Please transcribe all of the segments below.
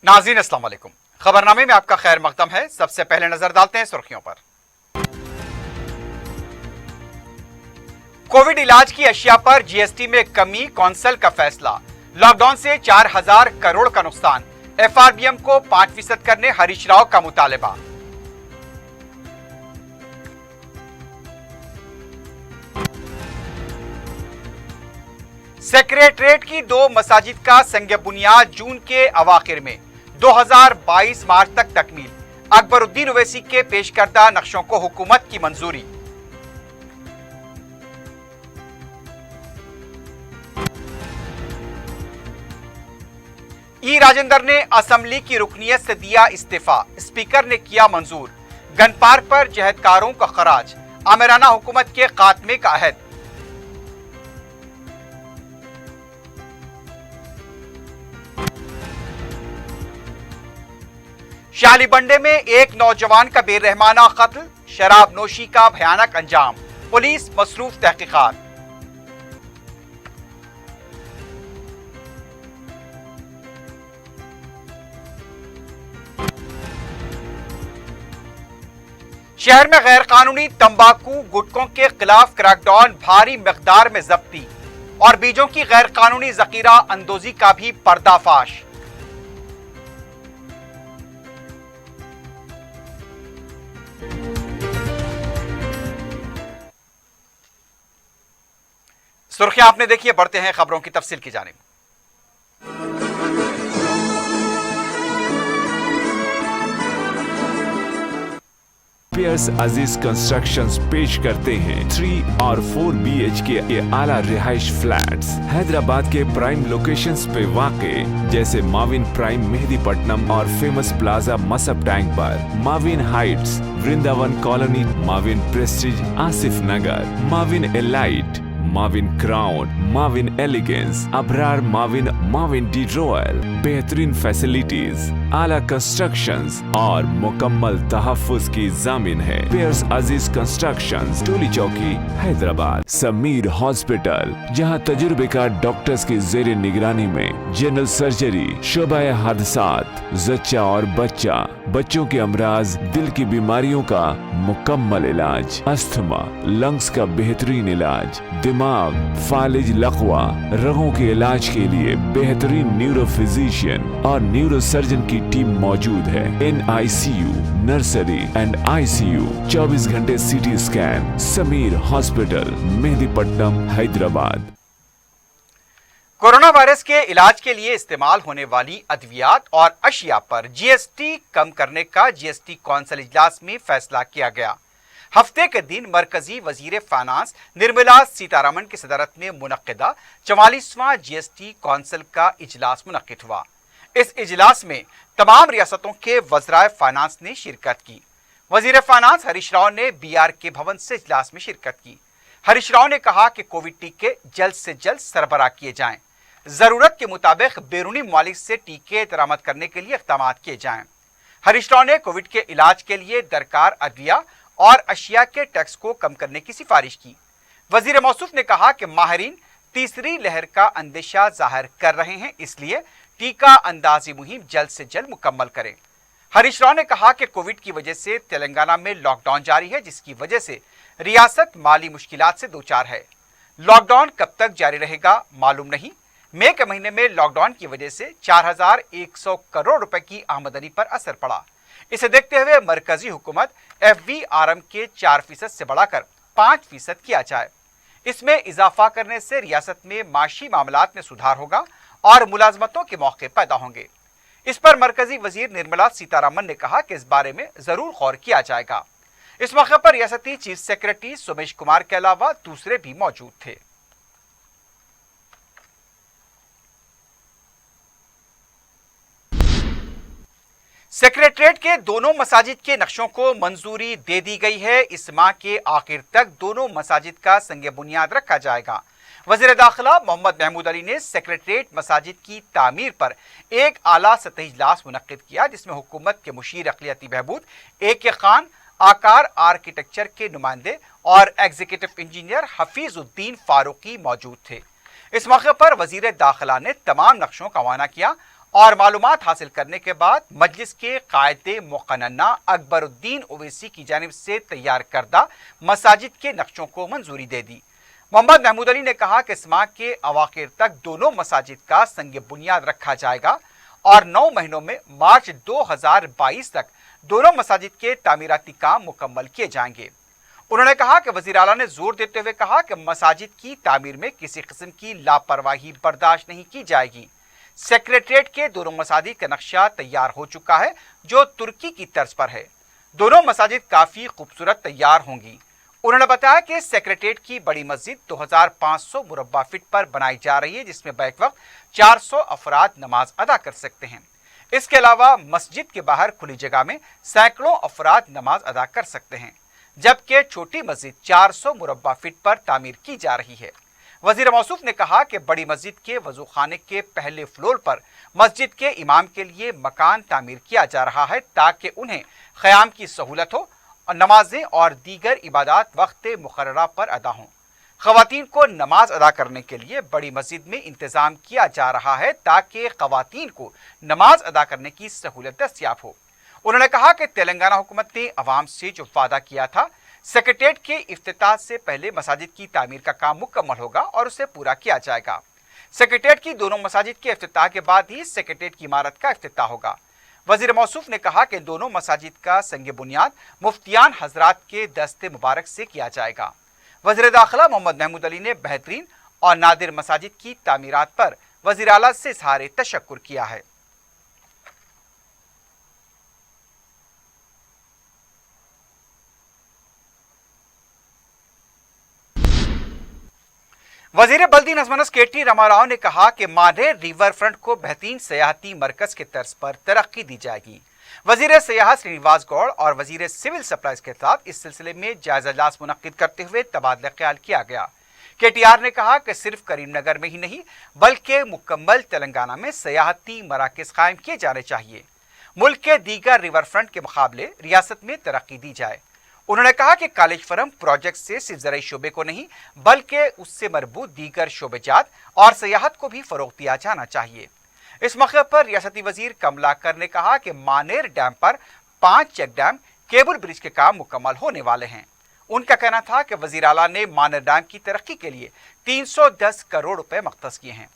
नाज़रीन अस्सलाम वालेकुम। खबरनामे में आपका खैर मकदम है। सबसे पहले नजर डालते हैं सुर्खियों पर। कोविड इलाज की अशिया पर जीएसटी में कमी, कौंसिल का फैसला। लॉकडाउन से 4000 करोड़ का नुकसान, एफआरबीएम को 5% करने हरीश राव का मुतालबा। सेक्रेटरीट की 2 मसाजिद का संग बुनियाद जून के अवाखिर में, 2022 मार्च तक तकमील। अकबरुद्दीन ओवैसी के पेश करदा नक्शों को हुकूमत की मंजूरी। ई राजेंद्र ने असेंबली की रुकनियत से दिया इस्तीफा, स्पीकर ने किया मंजूर। गन पार्क पर जहदकारों का खराज, आमिराना हुकूमत के खात्मे का अहद। शाली बंडे में एक नौजवान का बेरहमाना कत्ल, शराब नोशी का भयानक अंजाम, पुलिस मसरूफ तहकीकात। शहर में गैर कानूनी तंबाकू गुटकों के खिलाफ क्रैकडाउन, भारी मिकदार में जब्ती और बीजों की गैर कानूनी जखीरा अंदोजी का भी पर्दाफाश। सुर्खियां आपने देखी है, बढ़ते हैं खबरों की तफसील की जानिब। पियर्स अजीज कंस्ट्रक्शंस पेश करते हैं 3 और 4 BHK के आला रिहाइश फ्लैट्स हैदराबाद के प्राइम लोकेशंस पे वाक़े, जैसे माविन प्राइम मेहदीपट्टनम और फेमस प्लाजा मसब टैंक पर, Mavin heights Vrindavan colony, Mavin prestige Asif Nagar, Mavin elite, Mavin crown, Mavin elegance, Abrar Mavin, Mavin de royal. बेहतरीन फैसिलिटीज, आला कंस्ट्रक्शंस और मुकम्मल तहफ्फुज की जामिन है। पियर्स अजीज कंस्ट्रक्शंस, टोली चौकी, हैदराबाद। समीर हॉस्पिटल, जहां तजुर्बेकार डॉक्टर्स की जेर निगरानी में जनरल सर्जरी, शोबाए हादसात, जच्चा और बच्चा, बच्चों के अमराज, दिल की बीमारियों का मुकम्मल इलाज, अस्थमा, लंग्स का बेहतरीन इलाज, दिमाग, फालिज, लकवा, रगों के इलाज के लिए बेहतरीन न्यूरो फिजिशियन और न्यूरो सर्जन की टीम मौजूद है। NICU, नर्सरी एंड ICU, 24 घंटे CT scan. Sameer hospital, Mehdipatnam, Hyderabad. Corona virus के इलाज के लिए इस्तेमाल होने वाली अद्वियात और अशिया पर जीएसटी कम करने का जीएसटी कौंसिल इजलास में फैसला किया गया। हफ्ते के दिन मरकजी वजीर फाइनेंस निर्मला सीतारमण की सदारत में मुनक्किदा 44वां जीएसटी कौंसिल का इजलास मुनक्किद हुआ। इस इजलास में तमाम रियासतों के वज़राए फाइनेंस ने शिरकत की। वजीर फाइनेंस हरीश राव ने BRK भवन से इजलास में शिरकत की। हरीश राव ने कहा कि कोविड टीके जल्द से जल्द सरबराह किए जाएं, जरूरत के मुताबिक बैरूनी ममालिक से टीके दरामद करने के लिए इक़दाम किए जाएं। हरीश राव ने कोविड के इलाज के लिए दरकार अद्विया और अशिया के टैक्स को कम करने की सिफारिश की। वजीर मौसूफ ने कहा कि माहिरीन तीसरी लहर का अंदेशा जाहिर कर रहे हैं, इसलिए टीका अंदाजी मुहिम जल्द से जल्द मुकम्मल करें। हरीश राव ने कहा कि कोविड की वजह से तेलंगाना में लॉकडाउन जारी है, जिसकी वजह से रियासत माली मुश्किलात से दो चार है। लॉकडाउन कब तक जारी रहेगा मालूम नहीं। मई के महीने में लॉकडाउन की वजह से 4100 करोड़ रुपए की आमदनी पर असर पड़ा। इसे देखते हुए मरकजी हुकूमत FVRM के 4% से बढ़ाकर 5% किया जाए। इसमें इजाफा करने से रियासत में माशी मामलात में सुधार होगा और मुलाजमतों के मौके पैदा होंगे। इस पर मरकजी वजीर निर्मला सीतारमण ने कहा कि इस बारे में जरूर गौर किया जाएगा। इस मौके पर रियासती चीफ सेक्रेटरी सोमेश कुमार के अलावा दूसरे भी मौजूद थे। सेक्रेटरीट के दोनों मसाजिद के नक्शों को मंजूरी दे दी गई है। इस माह के आखिर तक दोनों मसाजिद का संग बुनियाद रखा जाएगा। वज़ीर दाखिला मोहम्मद महमूद अली ने सेक्रेटरीट मसाजिद की तामीर पर एक आला सतही इजलास मुनक्किद किया, जिसमें हुकूमत के मुशीर अक़लियती बहबूद AK खान, आकार आर्किटेक्चर के नुमाइंदे और एग्जीक्यूटिव इंजीनियर हफीजुद्दीन फारूकी मौजूद थे। इस मौके पर वज़ीर दाखिला ने तमाम नक्शों का मुआयना किया और मालूमात हासिल करने के बाद मजलिस के कायदे मुक़न्ना अकबरुद्दीन ओवैसी की जानिब से तैयार करदा मसाजिद के नक्शों को मंजूरी दे दी। मोहम्मद महमूद अली ने कहा कि इस माह के अवाखिर तक दोनों मसाजिद का संग बुनियाद रखा जाएगा और 9 महीनों में मार्च 2022 तक दोनों मसाजिद के तामीराती काम मुकम्मल किए जाएंगे। उन्होंने कहा कि वज़ीर आला ने जोर देते हुए कहा कि मसाजिद की तामीर में किसी किस्म की लापरवाही बर्दाश्त नहीं की जाएगी। सेक्रेटरीट के दोनों मसाजिद का नक्शा तैयार हो चुका है जो तुर्की की तर्ज पर है। दोनों मसाजिद काफी खूबसूरत तैयार होंगी। उन्होंने बताया कि सेक्रेटरीट की बड़ी मस्जिद 2500 मुरब्बा फीट पर बनाई जा रही है जिसमें बैक वक्त 400 अफराद नमाज अदा कर सकते हैं। इसके अलावा मस्जिद के बाहर खुली जगह में सैकड़ों अफराद नमाज अदा कर सकते हैं, जबकि छोटी मस्जिद 400 मुरब्बा फीट पर तामीर की जा रही है। वजीर मौसूफ ने कहा कि बड़ी मस्जिद के वजू खाने के पहले फ्लोर पर मस्जिद के इमाम के लिए मकान तामीर किया जा रहा है ताकि उन्हें क़याम की सहूलत हो और नमाजें और दीगर इबादत वक्त मुकर्ररा पर अदा हों। ख़वातीन को नमाज अदा करने के लिए बड़ी मस्जिद में इंतज़ाम किया जा रहा है ताकि ख़वातीन को नमाज अदा करने की सहूलत दस्तयाब हो। उन्होंने कहा कि तेलंगाना हुकूमत ने अवाम से जो वादा किया था, सेक्रेटरीट के इफ्तिताह से पहले मसाजिद की तामीर का काम मुकम्मल होगा और उसे पूरा किया जाएगा। सेक्रेटरीट की दोनों मसाजिद के इफ्तिताह के बाद ही सेक्रेटरीट की इमारत का इफ्तिताह होगा। वजीर मौसूफ ने कहा कि दोनों मसाजिद का संग बुनियाद मुफ्तियान हजरात के दस्ते मुबारक से किया जाएगा। वज़ीर दाखिला मोहम्मद महमूद अली ने बेहतरीन और नादिर मसाजिद की तामीरात पर वज़ीर आला से इज़हार तशक्कुर किया है। वजीर बल्दी नज़्म केटी रामाराव ने कहा कि मानेर रिवर फ्रंट को बेहतरीन सयाहती मरकज के तर्ज पर तरक्की दी जाएगी। वजीर सियाहत श्रीनिवास गौड़ और वजीर सिविल सप्लाईज के साथ इस सिलसिले में जायजा इजलास मुनक्किद करते हुए तबादला ख्याल किया गया। केटीआर ने कहा कि सिर्फ करीमनगर में ही नहीं बल्कि मुकम्मल तेलंगाना में सयाहती मराकज कायम किए जाने चाहिए। मुल्क के दीगर रिवर फ्रंट के मुकाबले रियासत में तरक्की दी जाए। उन्होंने कहा कि कॉलेज फरम प्रोजेक्ट से सिर्फ ज़राई शोबे को नहीं बल्कि उससे मरबूत दीगर शोबेजात और सियाहत को भी फरोग दिया जाना चाहिए। इस मौके पर रियासती वजीर कमलाकर ने कहा कि मानेर डैम पर 5 चेक डैम केबल ब्रिज के काम मुकम्मल होने वाले हैं। उनका कहना था कि वजीर आला ने मानेर डैम की तरक्की के लिए 310 करोड़ रुपए मख्तस किए हैं।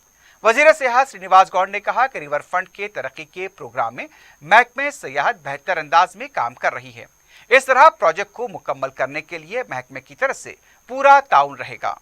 वजीर सियाहत श्रीनिवास गौड़ ने कहा कि रिवर फ्रंट के तरक्की के प्रोग्राम में महकमे सियाहत बेहतर अंदाज में काम कर रही है। इस तरह प्रोजेक्ट को मुकम्मल करने के लिए महकमे की तरफ से पूरा ताउन रहेगा।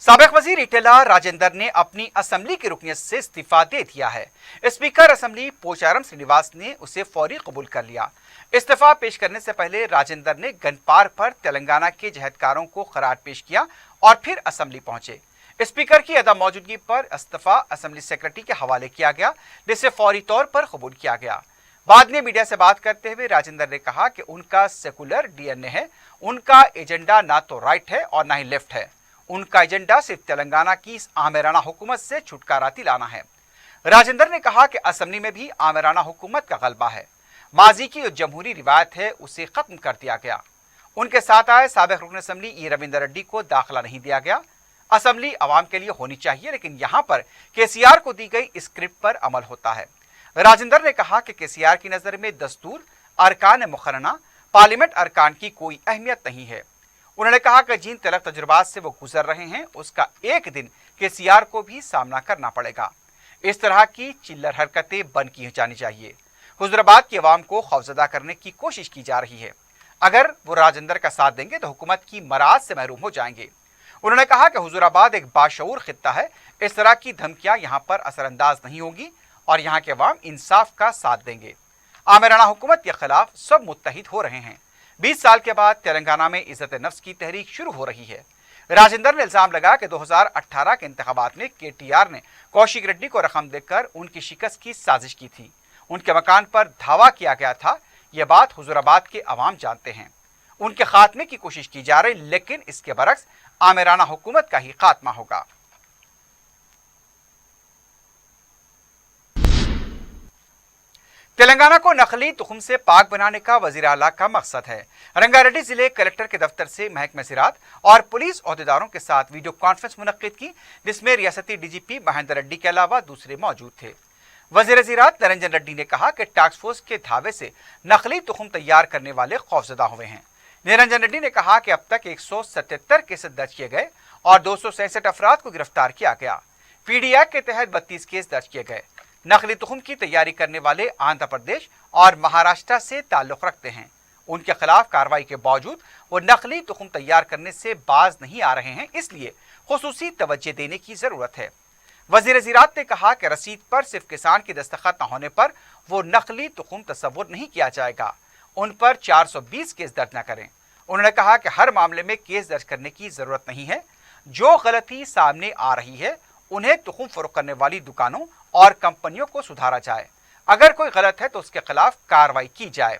साबिक वजीर इटेला राजेंद्र ने अपनी असेंबली की रुकनियत से इस्तीफा दे दिया है। स्पीकर असेंबली पोचारम श्रीनिवास ने उसे फौरी कबूल कर लिया। इस्तीफा पेश करने से पहले राजेंद्र ने गनपार पर तेलंगाना के जहदकारों को खराज पेश किया और फिर असेंबली पहुंचे। स्पीकर की अदम मौजूदगी पर इस्तीफा असेंबली सेक्रेटरी के हवाले किया गया, जिसे फौरी तौर पर कबूल किया गया। बाद में मीडिया से बात करते हुए राजेंद्र ने कहा कि उनका सेकुलर डीएनए है, उनका एजेंडा ना तो राइट है और ना ही लेफ्ट है। उनका एजेंडा सिर्फ तेलंगाना की इस आमिराना हुकूमत से छुटकारा दिलाना है। राजेंद्र ने कहा कि असेंबली में भी आमिराना हुकूमत का गलबा है। माजी की जो जमहूरी रिवायत है उसे खत्म कर दिया गया। उनके साथ आए साबिक रुकन असेंबली ई रविंदर रेड्डी को दाखिला नहीं दिया गया। असेंबली आवाम के लिए होनी चाहिए, लेकिन यहाँ पर केसीआर को दी गई स्क्रिप्ट पर अमल होता है। राजेंद्र ने कहा कि केसीआर की नजर में दस्तूर, अरकान मुखरना, पार्लियामेंट अरकान की कोई अहमियत नहीं है। उन्होंने कहा कि जिन तलख तजुर्बात से वो गुजर रहे हैं उसका एक दिन केसीआर को भी सामना करना पड़ेगा। इस तरह की चिल्लर हरकतें बंद की जानी चाहिए। हुजूराबाद की आवाम को खौफजदा करने की कोशिश की जा रही है। अगर वो राजेंद्र का साथ देंगे तो हुकूमत की मराज से महरूम हो जाएंगे। उन्होंने कहा कि हुजूराबाद एक बाशऊर खित्ता है, इस तरह की धमकियां यहाँ पर असरअंदाज नहीं होंगी और यहाँ के अवाम इंसाफ का साथ देंगे। आमिराना हुकूमत के खिलाफ सब मुत्तहिद हो रहे हैं। 20 साल के बाद तेलंगाना में इज्जत नफ्स की तहरीक शुरू हो रही है। राजेंद्र ने इल्जाम लगाया कि 2018 के इंतखाबात में केटीआर ने कौशिक रेड्डी को रकम देकर उनकी शिकस्त की साजिश की थी। उनके मकान पर धावा किया गया था। यह बात हुजूराबाद के अवाम जानते हैं। उनके खात्मे की कोशिश की जा रही, लेकिन इसके बरक्स आमिराना हुकूमत का ही खात्मा होगा। तेलंगाना को नकली तुखम से पाक बनाने का वजीर आला का मकसद है। रंगारेड्डी जिले कलेक्टर के दफ्तर से महकमे ज़राअत और पुलिस ओहदेदारों के साथ वीडियो कॉन्फ्रेंस मुनक्किद की, जिसमें रियासती डीजीपी महेंद्र रेड्डी के अलावा दूसरे मौजूद थे। वजीर ज़राअत निरंजन रेड्डी ने कहा कि टास्क फोर्स के धावे से नकली तुखम तैयार करने वाले खौफजदा हुए हैं। निरंजन रेड्डी ने कहा कि अब तक 177 केस दर्ज किए गए और 267 अफराद को गिरफ्तार किया गया। पीडी एक्ट के तहत 32 केस दर्ज किए गए। नकली तुखम की तैयारी करने वाले आंध्र प्रदेश और महाराष्ट्र से ताल्लुक रखते हैं। उनके खिलाफ कार्रवाई के बावजूद वो नकली तुखम तैयार करने से बाज नहीं आ रहे हैं, इसलिए खुसूसी तवज्जो देने की जरूरत है। वजीर ज़राअत ने कहा कि रसीद पर सिर्फ किसान की दस्तखत न होने पर वो नकली तुखम तस्वुर नहीं किया जाएगा। उन पर 420 केस दर्ज न करें। उन्होंने कहा कि हर मामले में केस दर्ज करने की जरूरत नहीं है। जो गलती सामने आ रही है उन्हें तुखम फरोख्त करने वाली दुकानों और कंपनियों को सुधारा जाए। अगर कोई गलत है तो उसके खिलाफ कार्रवाई की जाए।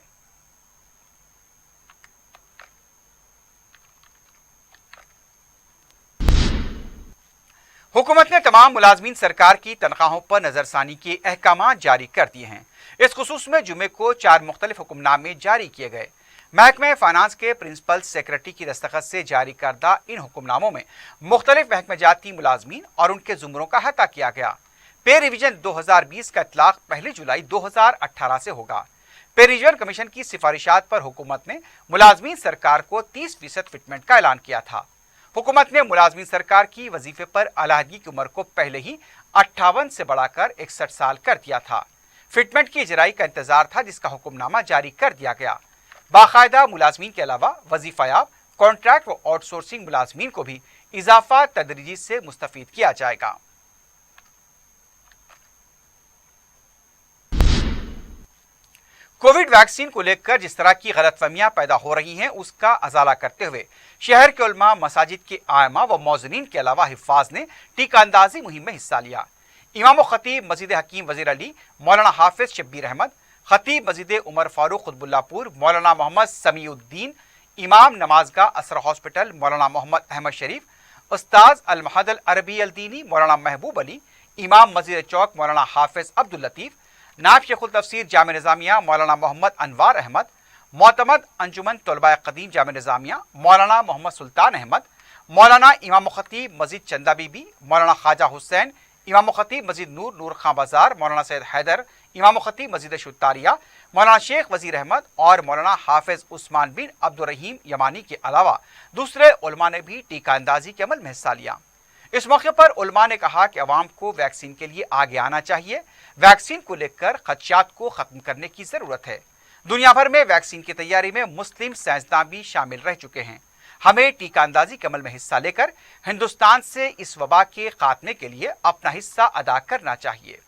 हुकूमत ने तमाम मुलाजमीन सरकार की तनख्वाहों पर नजरसानी के अहकाम जारी कर दिए हैं। इस खुसूस में जुमे को 4 मुख्तलिफ हुक्मनामे जारी किए गए। महकमे फाइनेंस के प्रिंसिपल सेक्रेटरी की दस्तखत से जारी करदा इन हुक्मनामों में मुख्तलिफ महकमे जाती मुलाजमीन और उनके जुमरों का अहाता किया गया। पे रिवीजन 2020 का इतलाक 1 जुलाई 2018 से होगा। पे रिवीजन कमीशन की सिफारिशात पर हुकूमत ने मुलाजमीन सरकार को 30% फिटमेंट का ऐलान किया था। हुकूमत ने मुलाजमीन सरकार की वजीफे पर अलहदगी की उम्र को पहले ही 58 से बढ़ाकर 61 साल कर दिया था। फिटमेंट की इजराई का इंतजार था, जिसका हुक्मनामा जारी कर दिया गया। बाकायदा मुलाजमीन के अलावा वजीफायाब, कॉन्ट्रैक्ट व आउटसोर्सिंग मुलाजमीन को भी इजाफा तदरीजी से मुस्तफीद किया जाएगा। कोविड वैक्सीन को लेकर जिस तरह की गलतफहमियां पैदा हो रही हैं, उसका अजाला करते हुए शहर के उलमा, मसाजिद के आयमा व मौज़नीन के अलावा हिफ़ाज़ ने टीका अंदाजी मुहिम में हिस्सा लिया। इमाम व खतीब मस्जिद हकीम वज़ीर अली मौलाना हाफिज़ शब्बीर अहमद, खतीब मस्जिद उमर फारूक कुतुबुल्लाहपुर मौलाना मोहम्मद समीउद्दीन, इमाम नमाजगा असर हॉस्पिटल मौलाना मोहम्मद अहमद शरीफ, उस्ताद अल महद अल अरबी अल दीनी मौलाना महबूब अली, इमाम मस्जिद चौक मौलाना हाफिज़ अब्दुल लतीफ़, नायब शेखुल तफसीर जामे निज़ामिया मौलाना मोहम्मद अनवार अहमद, मोतमद अंजुमन तलबा कदीम जामे निज़ामिया मौलाना मोहम्मद सुल्तान अहमद, मौलाना इमाम खतीब मस्जिद चंदा बीबी मौलाना ख्वाजा हुसैन, इमाम खतीब मस्जिद नूर खां बाजार मौलाना सैयद हैदर, इमाम खतीब मस्जिद शुत्तारिया मौलाना शेख वजीर अहमद और मौलाना हाफिज उस्मान बिन अब्दुल रहीम यमानी के अलावा दूसरे उलमा ने भी टीका अंदाजी के अमल में हिस्सा लिया। इस मौके पर उलमा ने कहा कि अवाम को वैक्सीन के लिए आगे आना चाहिए। वैक्सीन को लेकर खदशात को खत्म करने की जरूरत है। दुनिया भर में वैक्सीन की तैयारी में मुस्लिम साइंसदान भी शामिल रह चुके हैं। हमें टीका अंदाजी के अमल में हिस्सा लेकर हिंदुस्तान से इस वबा के खात्मे के लिए अपना हिस्सा अदा करना चाहिए।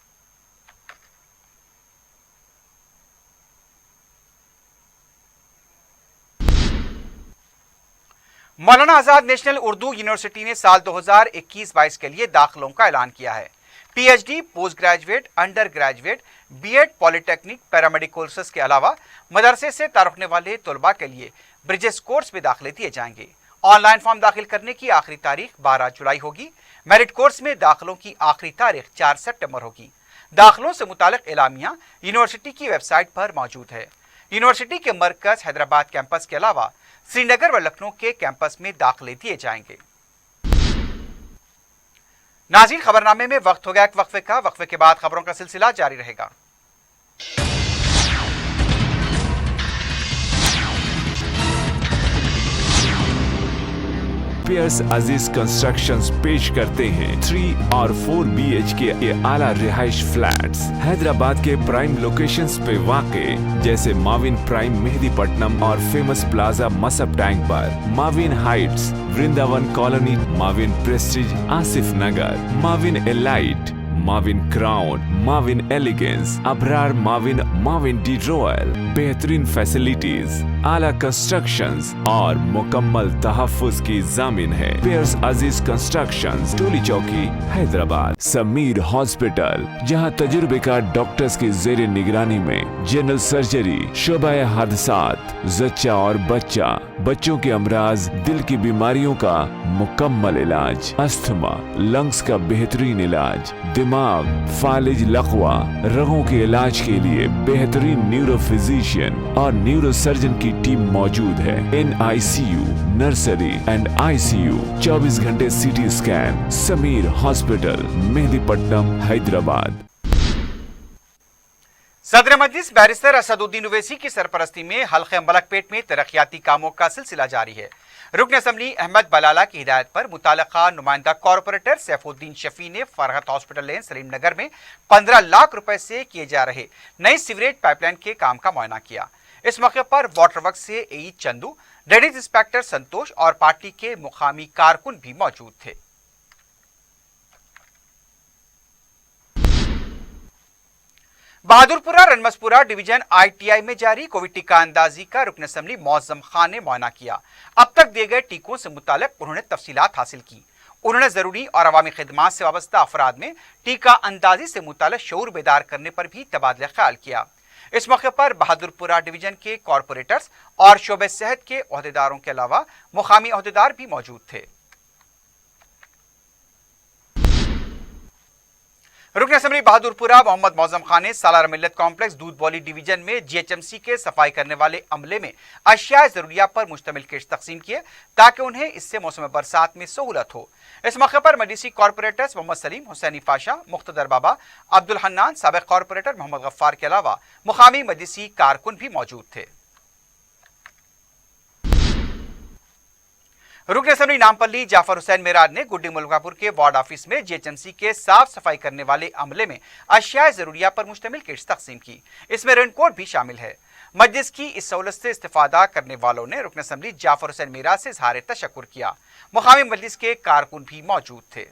मौलाना आजाद नेशनल उर्दू यूनिवर्सिटी ने साल 2021-22 के लिए दाखिलों का ऐलान किया है। PhD, post graduate, under graduate, BEd, polytechnic, paramedical courses के अलावा मदरसे से तारुफने वाले तलबा के लिए ब्रिजेस कोर्स में दाखिले दिए जाएंगे। ऑनलाइन फॉर्म दाखिल करने की आखिरी तारीख 12 जुलाई होगी। मेरिट कोर्स में दाखिलों की आखिरी तारीख 4 सितंबर होगी। दाखिलों से मुतालिक एलामिया यूनिवर्सिटी की वेबसाइट पर मौजूद है। यूनिवर्सिटी के मरकज हैदराबाद कैंपस के अलावा श्रीनगर व लखनऊ के कैंपस में दाखिले दिए जाएंगे। नाज़रीन, खबरनामे में वक्त हो गया एक वक्फे का। वक्फे के बाद खबरों का सिलसिला जारी रहेगा। पियर्स अजीज कंस्ट्रक्शंस पेश करते हैं 3 और 4 BHK के आला रिहाइश फ्लैट्स हैदराबाद के प्राइम लोकेशंस पे वाक़े, जैसे माविन प्राइम मेहदीपट्टनम और फेमस प्लाजा मसब टैंक पर, Mavin heights Vrindavan colony, Mavin prestige Asif Nagar, Mavin elite, Mavin crown, Mavin elegance, Abrar Mavin, Mavin de royal, बेहतरीन फैसिलिटीज, आला कंस्ट्रक्शंस और मुकम्मल तहफ्फुज की जामिन है। पियर्स अजीज कंस्ट्रक्शंस, टोली चौकी, हैदराबाद। समीर हॉस्पिटल, जहां तजुर्बेकार डॉक्टर्स की जेर निगरानी में जनरल सर्जरी, शोबा हादसात, जच्चा और बच्चा, बच्चों के अमराज, दिल की बीमारियों का मुकम्मल इलाज, अस्थमा, लंग्स का बेहतरीन इलाज, दिमाग, फालिज, लकवा, रगों के इलाज के लिए बेहतरीन न्यूरो फिजिशियन और न्यूरो सर्जन की टीम मौजूद है। NICU, नर्सरी एंड ICU, 24 घंटे CT scan, Sameer hospital, Mehdipatnam, Hyderabad. सदर मजलिस बैरिस्टर असदुद्दीन ओवैसी की सरपरस्ती में हल्के मलकपेट में तरक्याती कामों का सिलसिला जारी है। रुकन असम्बली अहमद बलाला की हिदायत पर मुतालका नुमाइंदा कॉरपोरेटर सैफुद्दीन शफी ने फरहत हॉस्पिटल लेन सलीम नगर में 15 लाख रुपए से किए जा रहे नई सीवरेज पाइपलाइन के काम का मुआयना किया। इस मौके पर वाटर वर्क से AE चंदू, ड्रेनेज इंस्पेक्टर संतोष और पार्टी के मुकामी कारकुन भी मौजूद थे। बहादुरपुरा रनमसपुरा डिवीजन ITI में जारी कोविड टीका अंदाजी का रुकन असम्बली मौजम खान ने मुआयना किया। अब तक दिए गए टीकों से मुतालिक उन्होंने तफसीलात हासिल की। उन्होंने जरूरी और अवामी खिदमात से वाबस्ता अफराद में टीका अंदाजी से मुतालिक शऊर बेदार करने पर भी तबादला ख्याल किया। इस मौके पर बहादुरपुरा डिवीजन के कॉरपोरेटर्स और शोबे सेहत के ओहदेदारों के अलावा मुकामी ओहदेदार भी मौजूद थे। रुकन असम्बली बहादुरपुरा मोहम्मद मौजम खान ने सालार मिल्लत कॉम्प्लेक्स दूध बौली डिवीजन में GHMC के सफाई करने वाले अमले में अशिया जरूरिया पर मुश्तमिल किट्स तकसीम किए ताकि उन्हें इससे मौसम बरसात में सहूलत हो। इस मौके पर मजलिसी कॉरपोरेटर्स मोहम्मद सलीम, हुसैनी पाशा, मुख्तदर बाबा, अब्दुल हन्नान, साबिक कॉरपोरेटर मोहम्मद गफ्फार के अलावा मुकामी मजलिसी कारकुन भी मौजूद थे। रुकन असम्बली नामपल्ली जाफर हुसैन मेराज ने गुड्डी मुल्कापुर के वार्ड ऑफिस में GHMC के साफ सफाई करने वाले अमले में अशिया जरूरिया पर मुश्तमिल किट्स तकसीम की। इसमें रेनकोट भी शामिल है। मजलिस की इस सहूलत से इस्तिफादा करने वालों ने रुकन असम्बली जाफर हुसैन मेराज से इज़हार तशक्कुर किया। मुकामी मजलिस के कारकुन भी मौजूद थे।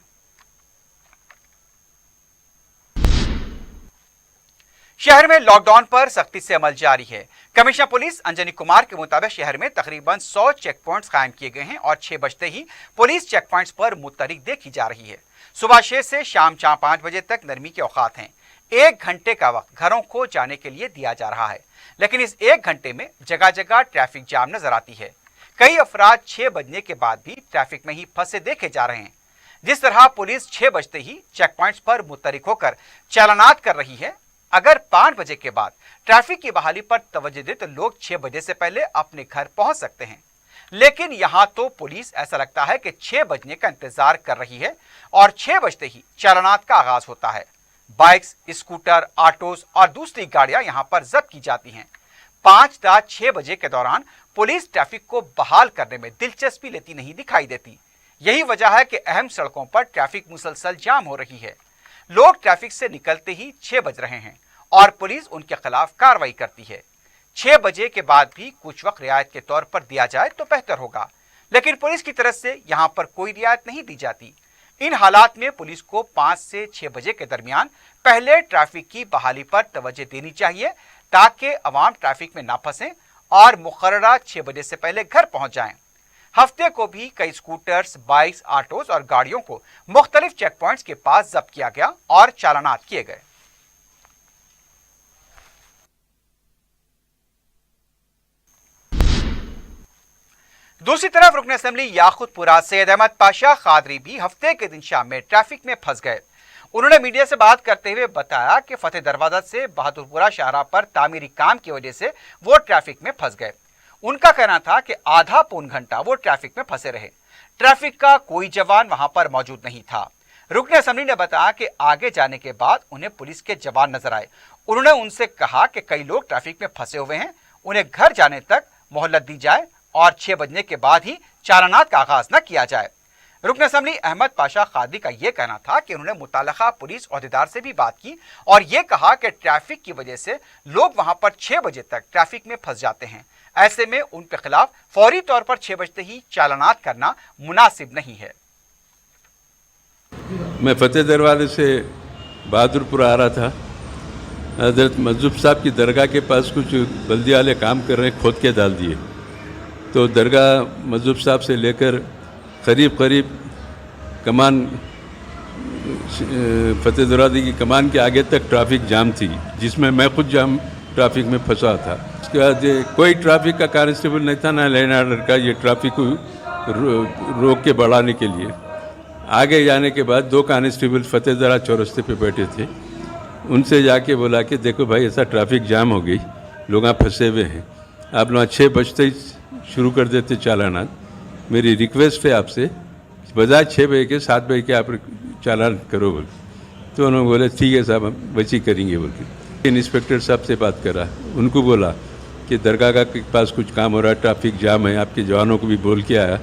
शहर में लॉकडाउन पर सख्ती से अमल जारी है। कमिश्नर पुलिस अंजनी कुमार के मुताबिक शहर में तकरीबन 100 चेक पॉइंट्स कायम किए गए हैं और 6 बजते ही पुलिस चेक पॉइंट्स पर मुतहरिक देखी जा रही है। सुबह 6 से शाम 5 बजे तक नरमी के औकात हैं। 1 घंटे का वक्त घरों को जाने के लिए दिया जा रहा है, लेकिन इस 1 घंटे में जगह जगह ट्रैफिक जाम नजर आती है। कई अफराद 6 बजने के बाद भी ट्रैफिक में ही फंसे देखे जा रहे हैं। जिस तरह पुलिस 6 बजते ही चेक पॉइंट्स पर मुतहरिक होकर चालानात कर रही है, अगर 5 बजे के बाद ट्रैफिक की बहाली पर तवज्जो दे तो लोग 6 बजे से पहले अपने घर पहुंच सकते हैं। लेकिन यहां तो पुलिस ऐसा लगता है कि 6 बजने का इंतजार कर रही है और 6 बजते ही चालानात का आगाज होता है। बाइक्स, स्कूटर, ऑटोज और दूसरी गाड़ियां यहां पर जब्त की जाती हैं। 5 ता 6 बजे के दौरान पुलिस ट्रैफिक को बहाल करने में दिलचस्पी लेती नहीं दिखाई देती। यही वजह है कि अहम सड़कों पर ट्रैफिक मुसलसल जाम हो रही है। लोग ट्रैफिक से निकलते ही 6 बज रहे हैं और पुलिस उनके खिलाफ कार्रवाई करती है। 6 बजे के बाद भी कुछ वक्त रियायत के तौर पर दिया जाए तो बेहतर होगा, लेकिन पुलिस की तरफ से यहां पर कोई रियायत नहीं दी जाती। इन हालात में पुलिस को 5 से 6 बजे के दरमियान पहले ट्रैफिक की बहाली पर तवज्जो देनी चाहिए ताकि अवाम ट्रैफिक में ना फंसे और मुकर्ररा 6 बजे से पहले घर पहुंच जाएं। हफ्ते को भी कई स्कूटर्स, बाइक्स, ऑटोज और गाड़ियों को मुख्तलिफ चेक पॉइंट्स के पास जब्त किया गया और चालानात किए गए। दूसरी तरफ रुकन असम्बली याकुतपुरा सैयद अहमद पाशा खादरी भी हफ्ते के दिन शाम में ट्रैफिक में फंस गए। उन्होंने मीडिया से बात करते हुए बताया कि फतेह दरवाजा से बहादुरपुरा शाहराह पर तामीरी काम की वजह से वो ट्रैफिक में फंस गए। उनका कहना था कि आधा पौन घंटा वो ट्रैफिक में फंसे रहे। ट्रैफिक का कोई जवान वहां पर मौजूद नहीं था। रुकन असम्बली ने बताया कि आगे जाने के बाद उन्हें पुलिस के जवान नजर आए। उन्होंने उनसे कहा कि कई लोग ट्रैफिक में फंसे हुए हैं, उन्हें घर जाने तक मोहलत दी जाए और 6 बजने के बाद ही चालानात का आगाज न किया जाए। रुकन असम्बली अहमद पाशा खादरी का यह कहना था कि उन्होंने मुताल्लिका पुलिस ओहदेदार से भी बात की और यह कहा कि ट्रैफिक की वजह से लोग वहां पर 6 बजे तक ट्रैफिक में फंस जाते हैं। ऐसे में उनके खिलाफ फौरी तौर पर 6 बजते ही चालानात करना मुनासिब नहीं है। मैं फतेह दरवाजे से बहादुरपुर आ रहा था। हजरत मजूब साहब की दरगाह के पास कुछ बल्दिया वाले काम कर रहे हैं, खोद के डाल दिए। तो दरगाह मजूब साहब से लेकर करीब कमान फतेह दरवाजे की कमान के आगे तक ट्रैफिक जाम थी, जिसमें मैं खुद जाम ट्रैफिक में फंसा था। کے بعد کوئی ٹرافک کا کانسٹیبل نہیں تھا، نہ لائن آرڈر کا، یہ ٹرافک کو روک کے بڑھانے کے لیے. آگے جانے کے بعد 2 کانسٹیبل فتح زرا چورستے پہ بیٹھے تھے، ان سے جا کے بولا کہ دیکھو بھائی ایسا ٹرافک جام ہو گئی، لوگ آپ پھنسے ہوئے ہیں، آپ لوگ 6 بجتے ہی شروع کر دیتے چالانات. میری ریکویسٹ ہے آپ سے بجائے 6 بجے کے 7 بجے کے آپ چالان کرو بول. تو انہوں نے بولے ٹھیک ہے صاحب ہم ویسے ہی کریں گے بول کے. انسپیکٹر صاحب سے بات کرا، ان کو بولا کہ درگاہ کے پاس کچھ کام ہو رہا ہے، ٹرافک جام ہے، آپ کے جوانوں کو بھی بول کے آیا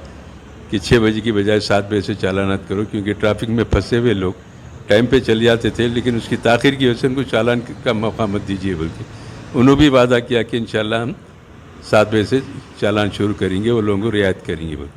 کہ 6 بجے کی بجائے 7 بجے سے چالانات کرو، کیونکہ ٹرافک میں پھنسے ہوئے لوگ ٹائم پہ چل جاتے تھے، لیکن اس کی تاخیر کی وجہ سے ان کو چالان کا موقع مت دیجیے بول کے. انہوں بھی وعدہ کیا کہ انشاءاللہ ہم 7 بجے سے چالان شروع کریں گے، وہ لوگوں کو رعایت کریں گے بول.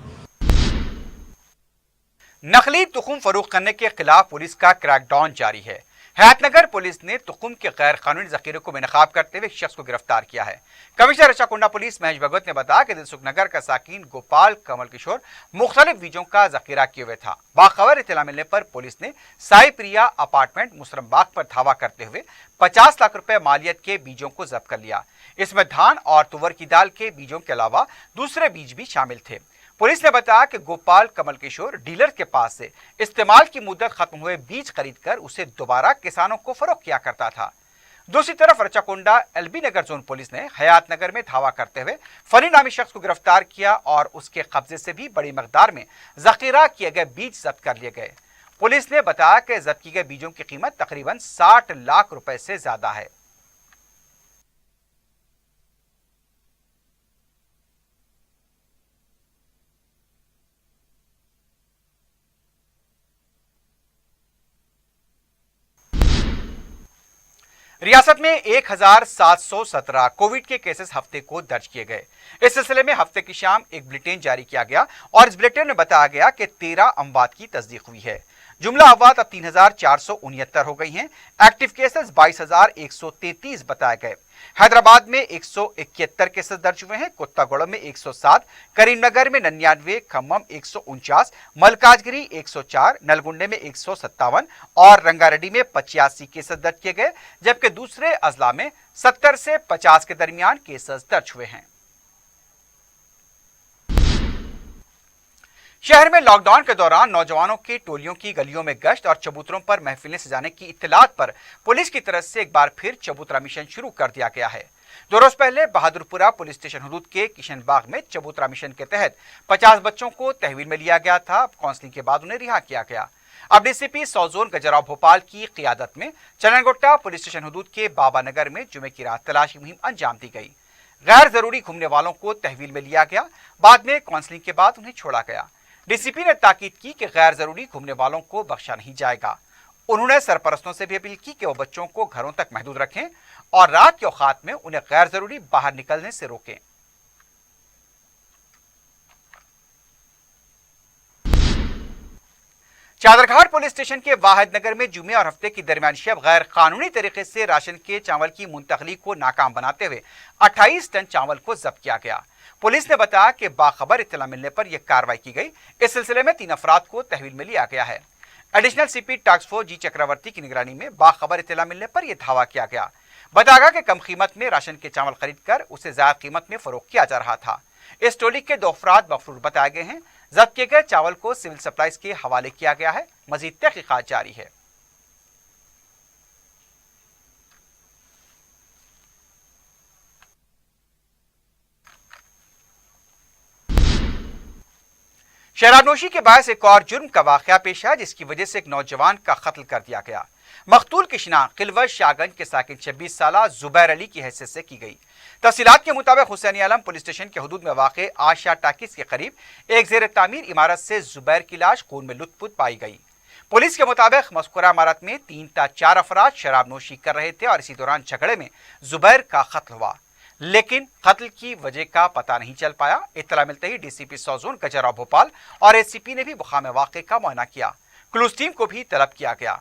نقلی تخم فروخت کرنے کے خلاف پولیس کا کریک ڈاؤن جاری ہے. حیات نگر پولیس نے تخم کے غیر قانونی ذخیرے کو بے نقاب کرتے ہوئے ایک شخص کو گرفتار کیا ہے. کمشنر رچاکنڈا پولیس مہیش بھگوت نے بتایا کہ دلسکھ نگر کا ساکن گوپال کمل کشور مختلف بیجوں کا ذخیرہ کیے ہوئے تھا. باخبر اطلاع ملنے پر پولیس نے سائی پریا اپارٹمنٹ مسرم باغ پر دھاوا کرتے ہوئے 50 لاکھ روپے مالیت کے بیجوں کو ضبط کر لیا. اس میں دھان اور تور کی دال کے بیجوں کے علاوہ دوسرے بیج بھی شامل تھے. پولیس نے بتایا کہ گوپال کمل کشور ڈیلر کے پاس سے استعمال کی مدت ختم ہوئے بیج خرید کر اسے دوبارہ کسانوں کو فروخت کیا کرتا تھا. دوسری طرف Rachakonda L B Nagar zone police نے حیات نگر میں دھاوا کرتے ہوئے فنی نامی شخص کو گرفتار کیا اور اس کے قبضے سے بھی بڑی مقدار میں ذخیرہ کیے گئے بیج ضبط کر لیے گئے. پولیس نے بتایا کہ ضبط کی گئے بیجوں کی قیمت تقریباً 60 لاکھ روپے سے زیادہ ہے. ریاست میں 1717 کووڈ کے کیسز ہفتے کو درج کیے گئے. اس سلسلے میں ہفتے کی شام ایک بلیٹن جاری کیا گیا اور اس بلیٹن میں بتایا گیا کہ 13 اموات کی تصدیق ہوئی ہے. جملہ اموات اب 3469 ہو گئی ہیں. ایکٹیو کیسز 22133 بتائے گئے. حیدرآباد میں 171 کیسز درج ہوئے ہیں. کوتاگوڑم میں 107، کریم نگر میں 99، کھمم 149، ملکاجگری 104، نلگنڈے میں 157 اور رنگا ریڈی میں 85 کیسز درج کیے گئے، جبکہ دوسرے اضلاع میں 70 سے 50 کے درمیان کیسز درج ہوئے ہیں. شہر میں لاک ڈاؤن کے دوران نوجوانوں کی ٹولیوں کی گلیوں میں گشت اور چبوتروں پر محفلیں سجانے کی اطلاعات پر پولیس کی طرف سے ایک بار پھر چبوترا مشن شروع کر دیا گیا ہے. 2 روز پہلے بہادر پورہ پولیس اسٹیشن حدود کے کشن باغ میں چبوترا مشن کے تحت 50 بچوں کو تحویل میں لیا گیا تھا. کاؤنسلنگ کے بعد انہیں رہا کیا گیا. اب ڈی سی پی سوزون گجراؤ بھوپال کی قیادت میں چننگوٹا پولیس اسٹیشن حدود کے بابا نگر میں جمعے کی رات تلاشی مہم انجام دی گئی. غیر ضروری گھومنے والوں کو تحویل میں لیا گیا. بعد میں کاؤنسلنگ کے بعد انہیں چھوڑا گیا. ڈی سی پی نے تاکید کی کہ غیر ضروری گھومنے والوں کو بخشا نہیں جائے گا. انہوں نے سرپرستوں سے بھی اپیل کی کہ وہ بچوں کو گھروں تک محدود رکھیں اور رات کے اوقات میں انہیں غیر ضروری باہر نکلنے سے روکیں. چادرگھاٹ پولیس اسٹیشن کے واحد نگر میں جمعے اور ہفتے کی درمیان شب غیر قانونی طریقے سے راشن کے چاول کی منتقلی کو ناکام بناتے ہوئے 28 ٹن چاول کو ضبط کیا گیا. پولیس نے بتایا کہ باخبر اطلاع ملنے پر یہ کارروائی کی گئی. اس سلسلے میں 3 افراد کو تحویل میں لیا گیا ہے. ایڈیشنل سی پی ٹاسک فورس جی چکراورتی کی نگرانی میں باخبر اطلاع ملنے پر یہ دعویٰ کیا گیا. بتایا گیا کہ کم قیمت میں راشن کے چاول خرید کر اسے زائد قیمت میں فروخت کیا جا رہا تھا. اس ٹولی کے 2 افراد مفرور بتائے گئے ہیں. ضبط کیے گئے چاول کو سول سپلائز کے حوالے کیا گیا ہے. مزید تحقیقات جاری ہے. شراب نوشی کے باعث ایک اور جرم کا واقعہ پیش آیا جس کی وجہ سے ایک نوجوان کا قتل کر دیا گیا. مقتول کی شناخت قلوت شاہگنج کے ساکن 26 سالہ زبیر علی کی حیثیت سے کی گئی. تفصیلات کے مطابق حسین عالم پولیس اسٹیشن کے حدود میں واقع آشا ٹاکیز کے قریب ایک زیر تعمیر عمارت سے زبیر کی لاش خون میں لت پت پائی گئی. پولیس کے مطابق مذکورہ عمارت میں 3 تا 4 افراد شراب نوشی کر رہے تھے اور اسی دوران جھگڑے میں زبیر کا قتل ہوا، لیکن قتل کی وجہ کا پتہ نہیں چل پایا. اطلاع ملتے ہی ڈی سی پی سوزون گجراؤ بھوپال اور ایس سی پی نے بھی مقام واقعے کا معائنہ کیا. کلوز ٹیم کو بھی طلب کیا گیا.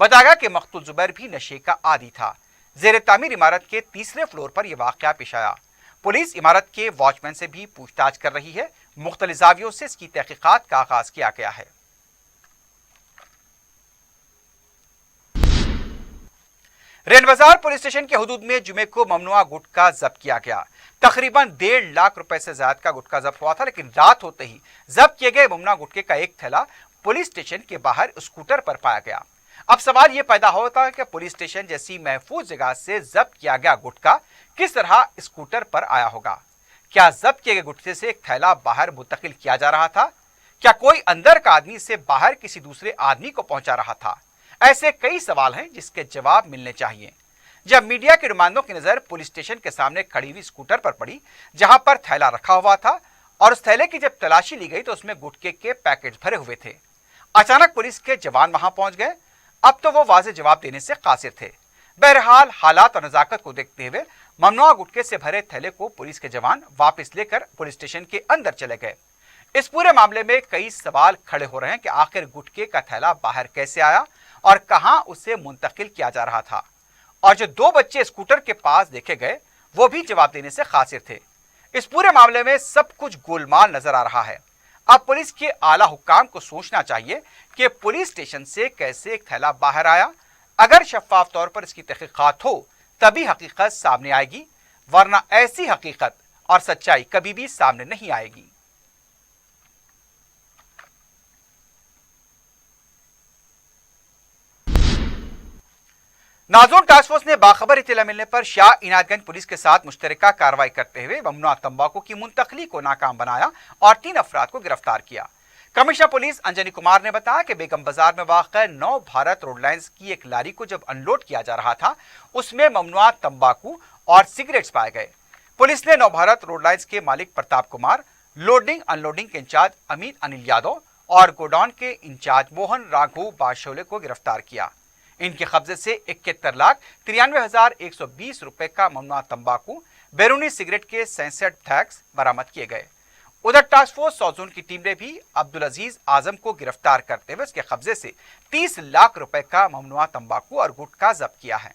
بتایا گیا کہ مقتول زبیر بھی نشے کا عادی تھا. زیر تعمیر عمارت کے 3رے فلور پر یہ واقعہ پیش آیا. پولیس عمارت کے واچ مین سے بھی پوچھ تاچھ کر رہی ہے. مختلف زاویوں سے اس کی تحقیقات کا آغاز کیا گیا ہے. रेन बाजार पुलिस स्टेशन के हुदूद में जुमे को ममनुआ गुटखा जब्त किया गया। तकरीबन 1.5 लाख रुपए से ज्यादा का गुटखा जब्त हुआ था, लेकिन रात होते ही जब्त किए गए ममनुआ गुटखे का एक थैला पुलिस स्टेशन के बाहर स्कूटर पर पाया गया। अब सवाल यह पैदा होता है कि पुलिस स्टेशन जैसी महफूज जगह से जब्त किया गया गुटखा किस तरह स्कूटर पर आया होगा। क्या जब्त किए गए गुटखे से एक थैला बाहर मुंतकिल किया जा रहा था? क्या कोई अंदर का आदमी इसे बाहर किसी दूसरे आदमी को पहुंचा रहा था? ऐसे कई सवाल हैं जिसके जवाब मिलने चाहिए। जब मीडिया के नुमाइंदों की नजर पुलिस स्टेशन के सामने खड़ी हुई स्कूटर पर पड़ी, जहां पर थैला रखा हुआ था, और उस थैले की जब तलाशी ली गई तो उसमें गुटखे के पैकेट भरे हुए थे। अचानक पुलिस के जवान वहां पहुंच गए। अब तो वो वाज़ेह जवाब देने से कासिर थे। बहरहाल हालात और नजाकत को देखते हुए ममनुआ गुटखे से भरे थैले को पुलिस के जवान वापस लेकर पुलिस स्टेशन के अंदर चले गए। इस पूरे मामले में कई सवाल खड़े हो रहे हैं कि आखिर गुटखे का थैला बाहर कैसे आया और कहां उसे मुंतकिल किया जा रहा था। और जो 2 बच्चे स्कूटर के पास देखे गए वो भी जवाब देने से कासिर थे। इस पूरे मामले में सब कुछ गोलमाल नजर आ रहा है। अब पुलिस के आला हुक्काम को सोचना चाहिए कि पुलिस स्टेशन से कैसे एक थैला बाहर आया। अगर शफाफ तौर पर इसकी तहकीकात हो तभी हकीकत सामने आएगी, वरना ऐसी हकीकत और सच्चाई कभी भी सामने नहीं आएगी। नाज़ोन टास्क फोर्स ने बाखबर इत्तला मिलने पर शाह इनायतगंज पुलिस के साथ मुश्तरका कार्रवाई करते हुए ममनुआ तंबाकू की मुंतकली को नाकाम बनाया और 3 अफराद को गिरफ्तार किया। कमिश्नर पुलिस अंजनी कुमार ने बताया कि बेगम बाजार में वाक़ नव भारत रोड लाइन्स की एक लारी को जब अनलोड किया जा रहा था, उसमें ममनुआ तंबाकू और सिगरेट्स पाए गए। पुलिस ने नव भारत रोड लाइन्स के मालिक प्रताप कुमार, लोडिंग अनलोडिंग के इंचार्ज अमित अनिल यादव और गोडाउन के इंचार्ज मोहन राघव बाशोले को गिरफ्तार किया। इनके कब्जे से 71,93,120 रुपए का ममनुआ तंबाकू, बैरूनी सिगरेट के 66 बैग्स बरामद किए गए। उधर टास्क फोर्स साउथ जोन की टीम ने भी अब्दुल अजीज आजम को गिरफ्तार करते हुए उसके कब्जे से 30 लाख रुपए का ममनुआ तंबाकू और गुटखा जब्त किया है।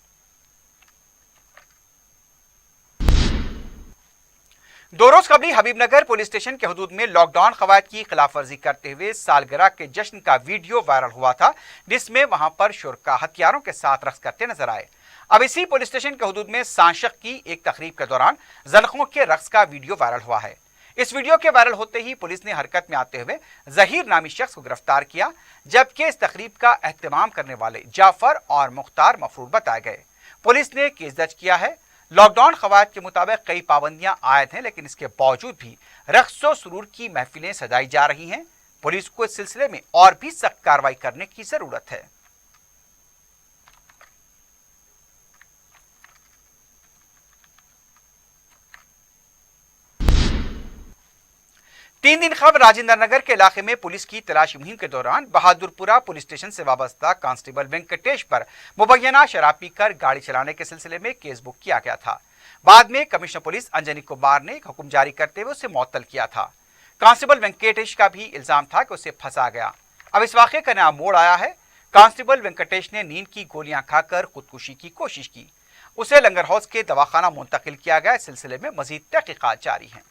2 रोज कबली हबीबनगर पुलिस स्टेशन के हुदूद में लॉकडाउन कवायद की खिलाफ वर्जी करते हुए सालगिरह के जश्न का वीडियो वायरल हुआ था, जिसमें वहां पर शुरका हथियारों के साथ रक्स करते नजर आए। अब इसी पुलिस स्टेशन के हुदूद में सांशक की एक तकरीब के दौरान जलखों के रक्स का वीडियो वायरल हुआ है। इस वीडियो के वायरल होते ही पुलिस ने हरकत में आते हुए जहीर नामी शख्स को गिरफ्तार किया, जबकि इस तकरीब का एहतमाम करने वाले जाफर और मुख्तार मफरूर बताए गए। पुलिस ने केस दर्ज किया है। लॉकडाउन कवायद के मुताबिक कई पाबंदियां आयद हैं, लेकिन इसके बावजूद भी रक्स व सुरूर की महफिलें सजाई जा रही हैं। पुलिस को इस सिलसिले में और भी सख्त कार्रवाई करने की जरूरत है। तीन दिन कबल राजेंद्र नगर के इलाके में पुलिस की तलाशी मुहिम के दौरान बहादुरपुरा पुलिस स्टेशन से वाबस्ता कांस्टेबल वेंकटेश पर मुबैना शराब पीकर गाड़ी चलाने के सिलसिले में केस बुक किया गया था। बाद में कमिश्नर पुलिस अंजनी कुमार ने एक हुक्म जारी करते हुए उसे मुअत्तल किया था। कांस्टेबल वेंकटेश का भी इल्जाम था कि उसे फंसा गया। अब इस वाक़े का नया मोड़ आया है। कांस्टेबल वेंकटेश ने नींद की गोलियां खाकर खुदकुशी की कोशिश की। उसे लंगर हाउस के दवाखाना मुंतकिल किया गया। इस सिलसिले में मजीद तहकीकात जारी हैं।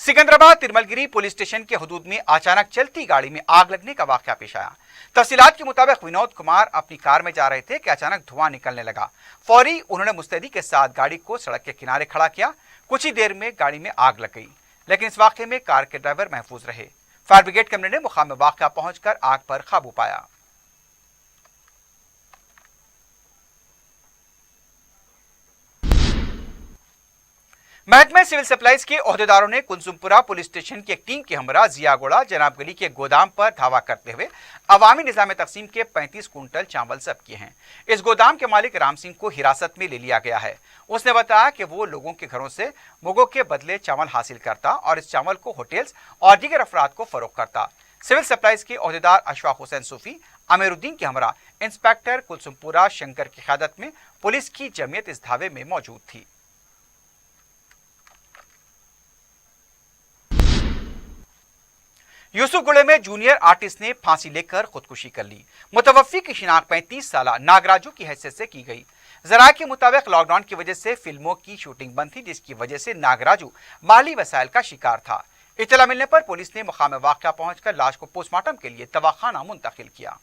सिकंदराबाद तिरमलगिरी पुलिस स्टेशन के हुदूद में अचानक चलती गाड़ी में आग लगने का वाकया पेश आया। तफसीलात के मुताबिक विनोद कुमार अपनी कार में जा रहे थे कि अचानक धुआं निकलने लगा। फौरी उन्होंने मुस्तैदी के साथ गाड़ी को सड़क के किनारे खड़ा किया। कुछ ही देर में गाड़ी में आग लग गई, लेकिन इस वाकये में कार के ड्राइवर महफूज रहे। फायर ब्रिगेड कैमरे ने मुकाम वाकया पहुंचकर आग पर काबू पाया। महकमे सिविल सप्लाईज के ओहदेदारों ने कुलसुमपुरा पुलिस स्टेशन की एक टीम के हमरा जियागोड़ा जनाब गली के गोदाम पर धावा करते हुए अवामी निजाम तकसीम के 35 कुंटल चावल जब्त किए हैं। इस गोदाम के मालिक राम सिंह को हिरासत में ले लिया गया है। उसने बताया कि वो लोगों के घरों से मुगों के बदले चावल हासिल करता और इस चावल को होटल्स और दीगर अफराद को फरोख्त करता। सिविल सप्लाईज के ओहदेदार अशफाक हुसैन सूफी अमीरुद्दीन के हमरा इंस्पेक्टर कुलसुमपुरा शंकर की क़यादत में पुलिस की जमीयत इस धावे में मौजूद थी। यूसुफगुड़े में जूनियर आर्टिस्ट ने फांसी लेकर खुदकुशी कर ली। मुतवफ़्फ़ी की शिनाख्त 35 साला नागराजू की हैसियत से की गई। ज़राए के मुताबिक लॉकडाउन की वजह से फिल्मों की शूटिंग बंद थी, जिसकी वजह से नागराजू माली वसाइल का शिकार था। इत्तला मिलने पर पुलिस ने मुकाम वाक़या पहुंचकर लाश को पोस्टमार्टम के लिए दवाखाना मुंतकिल किया।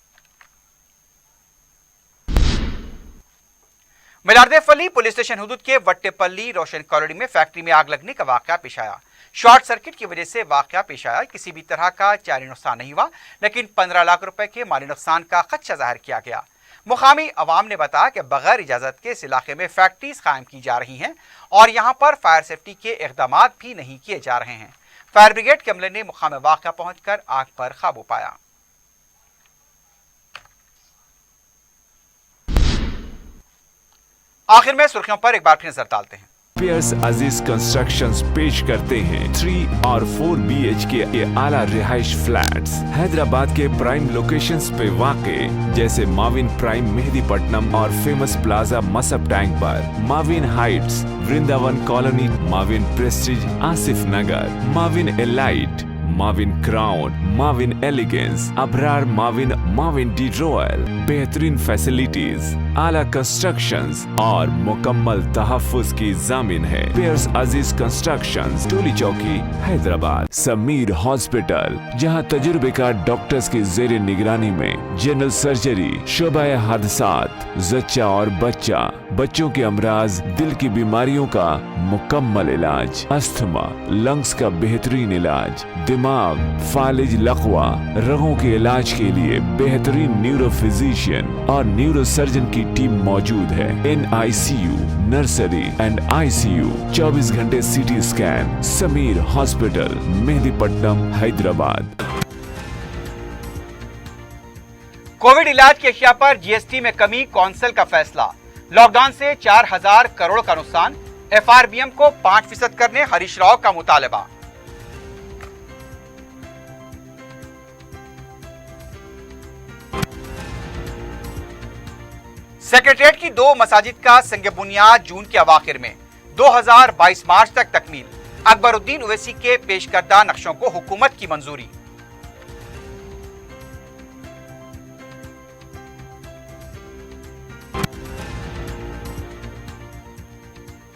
मिलारदेफली पुलिस स्टेशन हुदूद के वट्टेपल्ली रोशन कॉलोनी में फैक्ट्री में आग लगने का वाक़या पेश आया। शॉर्ट सर्किट की वजह से वाक़या पेश आया। किसी भी तरह का जानी नुकसान नहीं हुआ, लेकिन 15 लाख रुपए के माली नुकसान का खदशा जाहिर किया गया। मुकामी अवाम ने बताया कि बगैर इजाजत के इस इलाके में फैक्ट्रीज कायम की जा रही हैं और यहाँ पर फायर सेफ्टी के इकदाम भी नहीं किए जा रहे हैं। फायर ब्रिगेड के अमले ने मुकाम वाक़या पहुंचकर आग पर काबू पाया। आखिर में सुर्खियों पर एक बार फिर नजर डालते हैं। पियर्स अजीज कंस्ट्रक्शंस पेश करते हैं 3 और 4 BHK के आला रिहाइश फ्लैट्स हैदराबाद के प्राइम लोकेशंस पे वाक़े, जैसे माविन प्राइम मेहदीपट्टनम और फेमस प्लाजा मसब टैंक पर, Mavin heights Vrindavan colony, Mavin prestige Asif Nagar, Mavin elite, Mavin crown, Mavin elegance, Abrar Mavin, Mavin de royal, बेहतरीन फैसिलिटीज, आला कंस्ट्रक्शंस और मुकम्मल तहफ़्फ़ुज़ की ज़ामिन है। पियर्स अजीज कंस्ट्रक्शंस, टोली चौकी, हैदराबाद। समीर हॉस्पिटल, जहां तजुर्बेकार डॉक्टर्स की ज़ेरे निगरानी में जनरल सर्जरी, शोबाए हादसात, जच्चा और बच्चा, बच्चों के अमराज, दिल की बीमारियों का मुकम्मल इलाज, अस्थमा, लंग्स का बेहतरीन इलाज, दिमाग, फालिज, लकवा, रगों के इलाज के लिए बेहतरीन न्यूरो फिजिशियन और न्यूरो सर्जन की टीम मौजूद है। NICU, नर्सरी एंड ICU, 24 घंटे CT scan. Sameer hospital, Mehdipatnam, Hyderabad. Covid इलाज की अशिया पर GST में कमी, कौंसिल का फैसला। लॉकडाउन से 4000 करोड़ का नुकसान, FRBM को 5% करने हरीश राव का मुतालबा। सेक्रेटेरिएट की 2 मसाजिद का संग बुनियाद जून के अवाखिर में, 2022 मार्च तक तकमील। अकबरुद्दीन ओवैसी के पेश करदा नक्शों को हुकूमत की मंजूरी।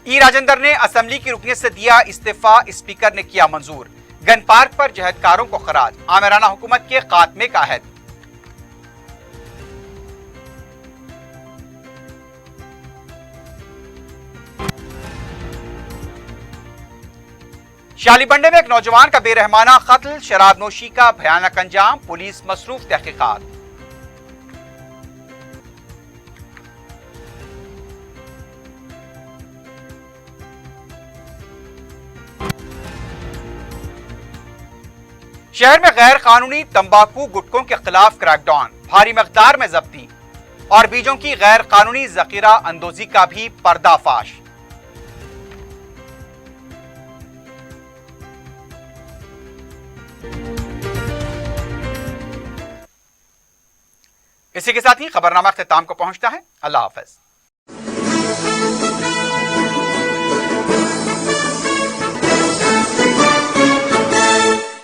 ई राजेंद्र ने असेंबली की रुकनीत से दिया इस्तीफा, स्पीकर ने किया मंजूर। गन पार्क पर जहदकारों को खराज, आमिराना हुकूमत के खात्मे का अहद। शालीबंडे में एक नौजवान का बेरहमाना कत्ल, शराब नोशी का भयानक अंजाम, पुलिस मसरूफ तहकीकात। शहर में गैर कानूनी तंबाकू गुटकों के खिलाफ क्रैकडाउन, भारी मकदार में जब्ती और बीजों की गैर कानूनी जखीरा अंदोजी का भी पर्दाफाश। इसी के साथ ही खबरनामा अख्ताम को पहुंचता है। अल्लाह हाफ़िज़।